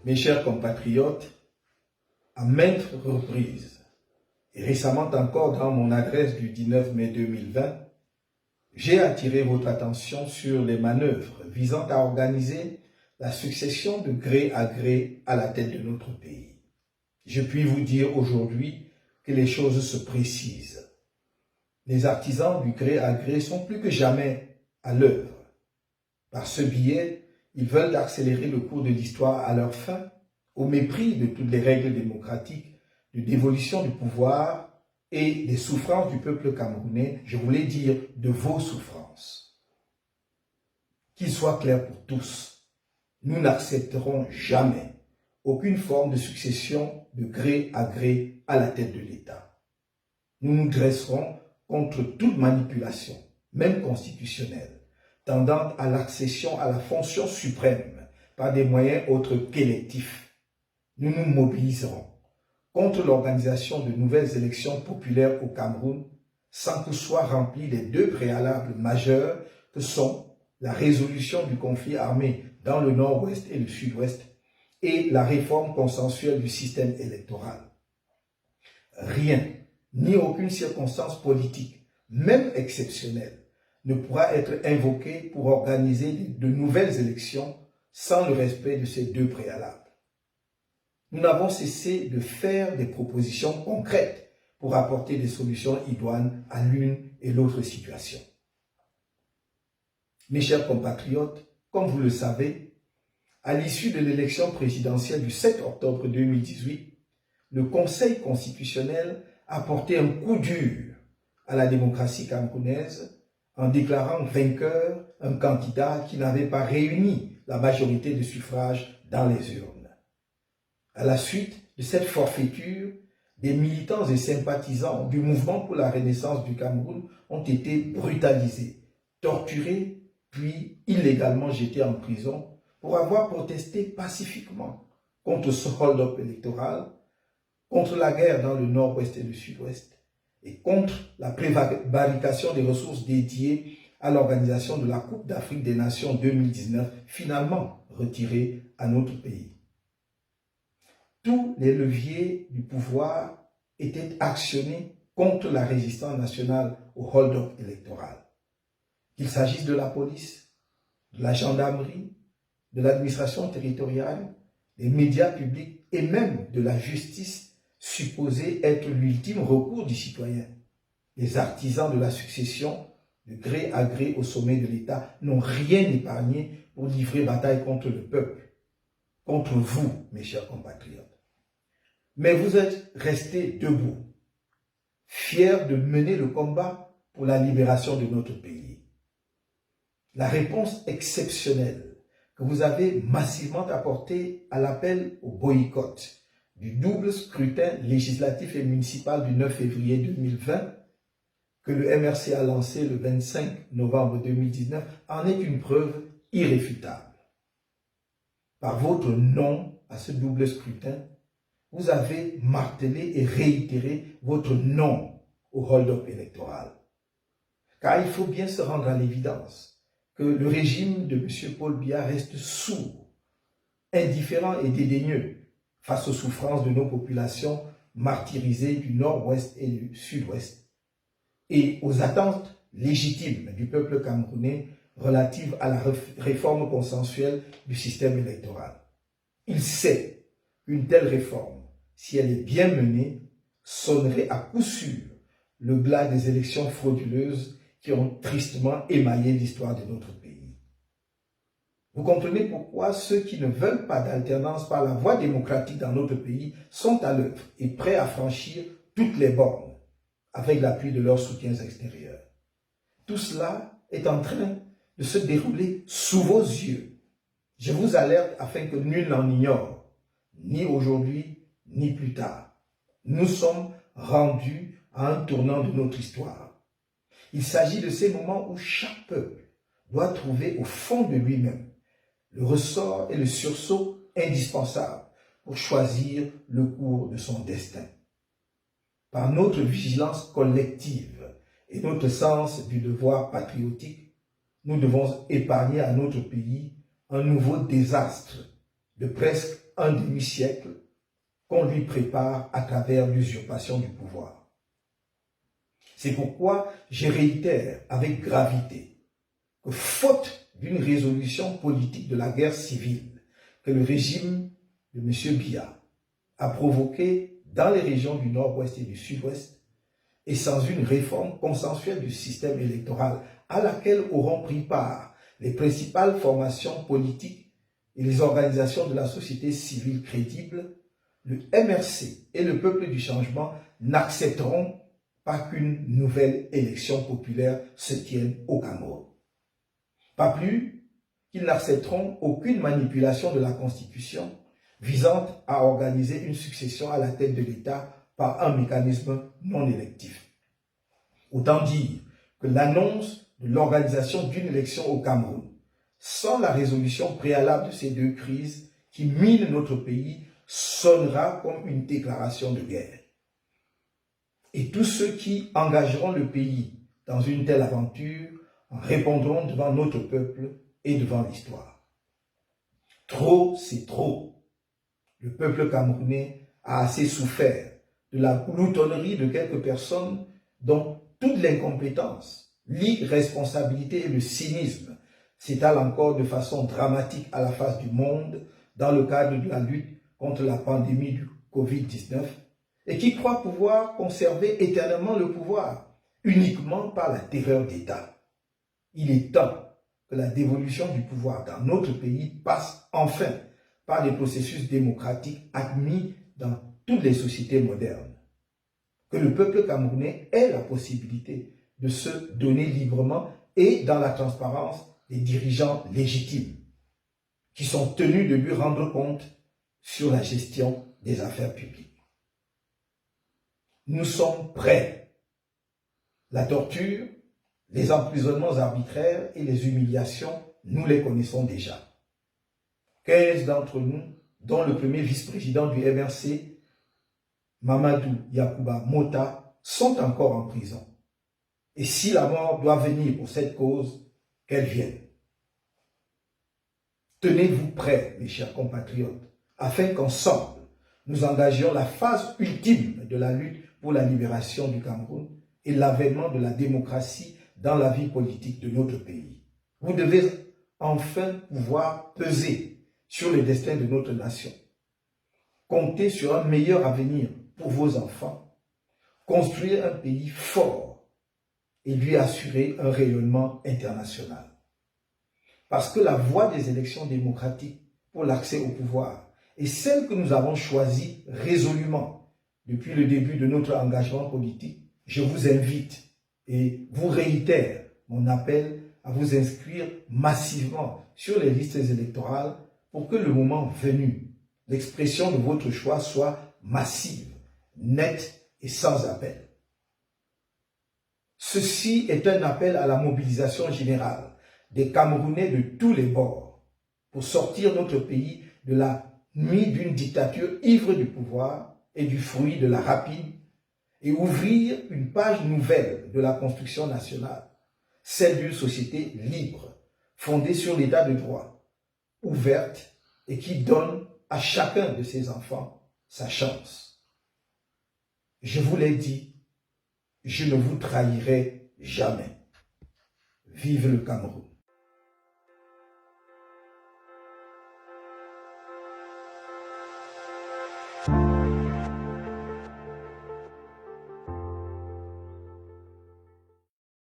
Mes chers compatriotes, à maintes reprises, et récemment encore dans mon adresse du 19 mai 2020, j'ai attiré votre attention sur les manœuvres visant à organiser la succession de gré à gré à la tête de notre pays. Je puis vous dire aujourd'hui que les choses se précisent. Les artisans du gré à gré sont plus que jamais à l'œuvre. Par ce biais, ils veulent accélérer le cours de l'histoire à leur fin, au mépris de toutes les règles démocratiques, de dévolution du pouvoir et des souffrances du peuple camerounais, je voulais dire de vos souffrances. Qu'il soit clair pour tous, nous n'accepterons jamais aucune forme de succession de gré à gré à la tête de l'État. Nous nous dresserons contre toute manipulation, même constitutionnelle, tendant à l'accession à la fonction suprême par des moyens autres qu'électifs. Nous nous mobiliserons contre l'organisation de nouvelles élections populaires au Cameroun sans que soient remplis les deux préalables majeurs que sont la résolution du conflit armé dans le nord-ouest et le sud-ouest et la réforme consensuelle du système électoral. Rien, ni aucune circonstance politique, même exceptionnelle, ne pourra être invoqué pour organiser de nouvelles élections sans le respect de ces deux préalables. Nous n'avons cessé de faire des propositions concrètes pour apporter des solutions idoines à l'une et l'autre situation. Mes chers compatriotes, comme vous le savez, à l'issue de l'élection présidentielle du 7 octobre 2018, le Conseil constitutionnel a porté un coup dur à la démocratie camerounaise en déclarant vainqueur un candidat qui n'avait pas réuni la majorité de suffrages dans les urnes. À la suite de cette forfaiture, des militants et sympathisants du mouvement pour la renaissance du Cameroun ont été brutalisés, torturés, puis illégalement jetés en prison pour avoir protesté pacifiquement contre ce hold-up électoral, contre la guerre dans le nord-ouest et le sud-ouest, et contre la prévarication des ressources dédiées à l'organisation de la Coupe d'Afrique des Nations 2019, finalement retirée à notre pays. Tous les leviers du pouvoir étaient actionnés contre la résistance nationale au hold-up électoral. Qu'il s'agisse de la police, de la gendarmerie, de l'administration territoriale, des médias publics et même de la justice supposée être l'ultime recours du citoyen. Les artisans de la succession, de gré à gré au sommet de l'État, n'ont rien épargné pour livrer bataille contre le peuple, contre vous, mes chers compatriotes. Mais vous êtes restés debout, fiers de mener le combat pour la libération de notre pays. La réponse exceptionnelle que vous avez massivement apportée à l'appel au boycott du double scrutin législatif et municipal du 9 février 2020 que le MRC a lancé le 25 novembre 2019 en est une preuve irréfutable. Par votre non à ce double scrutin, vous avez martelé et réitéré votre non au hold-up électoral. Car il faut bien se rendre à l'évidence que le régime de M. Paul Biya reste sourd, indifférent et dédaigneux face aux souffrances de nos populations martyrisées du nord-ouest et du sud-ouest et aux attentes légitimes du peuple camerounais relatives à la réforme consensuelle du système électoral. Il sait qu'une telle réforme, si elle est bien menée, sonnerait à coup sûr le glas des élections frauduleuses qui ont tristement émaillé l'histoire de notre pays. Vous comprenez pourquoi ceux qui ne veulent pas d'alternance par la voie démocratique dans notre pays sont à l'œuvre et prêts à franchir toutes les bornes avec l'appui de leurs soutiens extérieurs. Tout cela est en train de se dérouler sous vos yeux. Je vous alerte afin que nul n'en ignore, ni aujourd'hui, ni plus tard. Nous sommes rendus à un tournant de notre histoire. Il s'agit de ces moments où chaque peuple doit trouver au fond de lui-même le ressort et le sursaut indispensables pour choisir le cours de son destin. Par notre vigilance collective et notre sens du devoir patriotique, nous devons épargner à notre pays un nouveau désastre de presque un demi-siècle qu'on lui prépare à travers l'usurpation du pouvoir. C'est pourquoi je réitère avec gravité que faute d'une résolution politique de la guerre civile que le régime de M. Biya a provoquée dans les régions du nord-ouest et du sud-ouest, et sans une réforme consensuelle du système électoral à laquelle auront pris part les principales formations politiques et les organisations de la société civile crédibles, le MRC et le peuple du changement n'accepteront pas qu'une nouvelle élection populaire se tienne au Cameroun. Pas plus qu'ils n'accepteront aucune manipulation de la Constitution visant à organiser une succession à la tête de l'État par un mécanisme non électif. Autant dire que l'annonce de l'organisation d'une élection au Cameroun, sans la résolution préalable de ces deux crises qui minent notre pays, sonnera comme une déclaration de guerre. Et tous ceux qui engageront le pays dans une telle aventure répondront devant notre peuple et devant l'histoire. Trop, c'est trop. Le peuple camerounais a assez souffert de la gloutonnerie de quelques personnes dont toute l'incompétence, l'irresponsabilité et le cynisme s'étalent encore de façon dramatique à la face du monde dans le cadre de la lutte contre la pandémie du Covid-19 et qui croient pouvoir conserver éternellement le pouvoir uniquement par la terreur d'État. Il est temps que la dévolution du pouvoir dans notre pays passe enfin par les processus démocratiques admis dans toutes les sociétés modernes. Que le peuple camerounais ait la possibilité de se donner librement et dans la transparence des dirigeants légitimes qui sont tenus de lui rendre compte sur la gestion des affaires publiques. Nous sommes prêts. La torture, les emprisonnements arbitraires et les humiliations, nous les connaissons déjà. 15 d'entre nous, dont le premier vice-président du MRC, Mamadou Yacouba Mota, sont encore en prison. Et si la mort doit venir pour cette cause, qu'elle vienne. Tenez-vous prêts, mes chers compatriotes, afin qu'ensemble, nous engagions la phase ultime de la lutte pour la libération du Cameroun et l'avènement de la démocratie dans la vie politique de notre pays. Vous devez enfin pouvoir peser sur le destin de notre nation, compter sur un meilleur avenir pour vos enfants, construire un pays fort et lui assurer un rayonnement international. Parce que la voie des élections démocratiques pour l'accès au pouvoir est celle que nous avons choisie résolument depuis le début de notre engagement politique, je vous invite et vous réitère mon appel à vous inscrire massivement sur les listes électorales pour que le moment venu, l'expression de votre choix soit massive, nette et sans appel. Ceci est un appel à la mobilisation générale des Camerounais de tous les bords pour sortir notre pays de la nuit d'une dictature ivre du pouvoir et du fruit de la rapine et ouvrir une page nouvelle de la construction nationale, celle d'une société libre, fondée sur l'état de droit, ouverte et qui donne à chacun de ses enfants sa chance. Je vous l'ai dit, je ne vous trahirai jamais. Vive le Cameroun!